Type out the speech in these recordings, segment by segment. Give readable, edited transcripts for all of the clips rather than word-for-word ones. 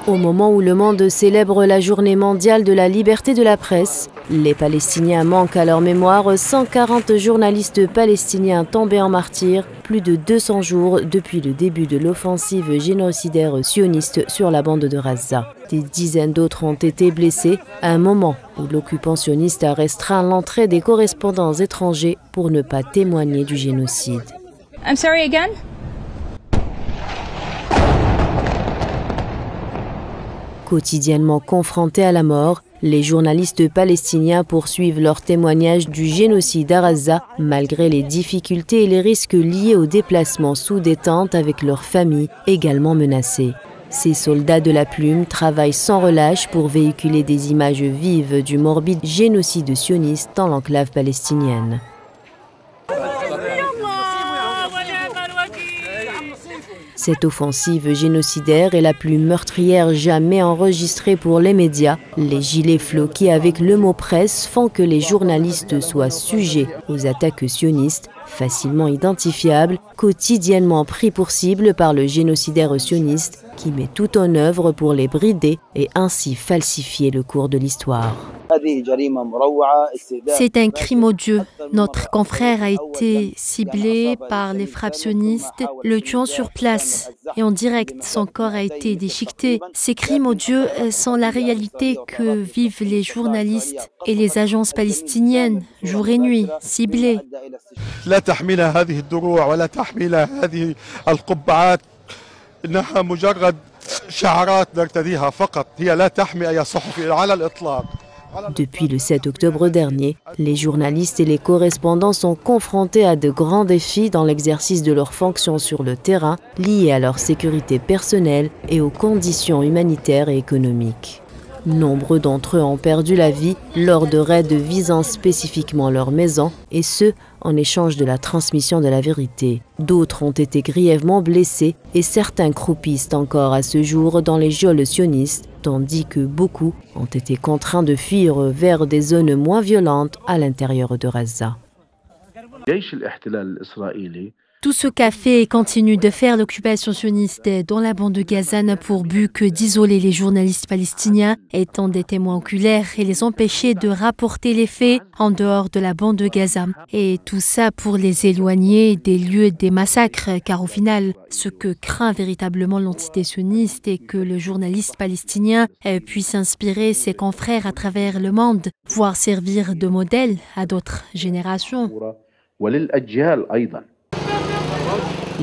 Au moment où le monde célèbre la journée mondiale de la liberté de la presse, les Palestiniens manquent à leur mémoire 140 journalistes palestiniens tombés en martyrs, plus de 200 jours depuis le début de l'offensive génocidaire sioniste sur la bande de Gaza. Des dizaines d'autres ont été blessés à un moment où l'occupant sioniste a restreint l'entrée des correspondants étrangers pour ne pas témoigner du génocide. I'm sorry again? Quotidiennement confrontés à la mort, les journalistes palestiniens poursuivent leur témoignage du génocide à Gaza malgré les difficultés et les risques liés au déplacement sous des tentes avec leurs familles également menacées. Ces soldats de la plume travaillent sans relâche pour véhiculer des images vives du morbide génocide sioniste dans l'enclave palestinienne. Cette offensive génocidaire est la plus meurtrière jamais enregistrée pour les médias. Les gilets floqués avec le mot presse font que les journalistes soient sujets aux attaques sionistes, facilement identifiables, quotidiennement pris pour cible par le génocidaire sioniste qui met tout en œuvre pour les brider et ainsi falsifier le cours de l'histoire. C'est un crime odieux. Notre confrère a été ciblé par les fractionnistes, le tuant sur place et en direct. Son corps a été déchiqueté. Ces crimes odieux sont la réalité que vivent les journalistes et les agences palestiniennes, jour et nuit, ciblés. Depuis le 7 octobre dernier, les journalistes et les correspondants sont confrontés à de grands défis dans l'exercice de leurs fonctions sur le terrain, liés à leur sécurité personnelle et aux conditions humanitaires et économiques. Nombreux d'entre eux ont perdu la vie lors de raids visant spécifiquement leur maison, et ce, en échange de la transmission de la vérité. D'autres ont été grièvement blessés et certains croupissent encore à ce jour dans les geôles sionistes, tandis que beaucoup ont été contraints de fuir vers des zones moins violentes à l'intérieur de Gaza. Tout ce qu'a fait et continue de faire l'occupation sioniste dans la bande de Gaza n'a pour but que d'isoler les journalistes palestiniens, étant des témoins oculaires et les empêcher de rapporter les faits en dehors de la bande de Gaza. Et tout ça pour les éloigner des lieux des massacres, car au final, ce que craint véritablement l'entité sioniste est que le journaliste palestinien puisse inspirer ses confrères à travers le monde, voire servir de modèle à d'autres générations.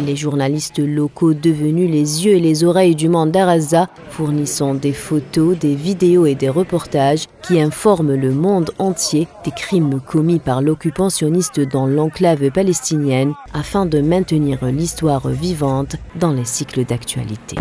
Les journalistes locaux devenus les yeux et les oreilles du monde à Gaza fournissant des photos, des vidéos et des reportages qui informent le monde entier des crimes commis par l'occupant sioniste dans l'enclave palestinienne afin de maintenir l'histoire vivante dans les cycles d'actualité.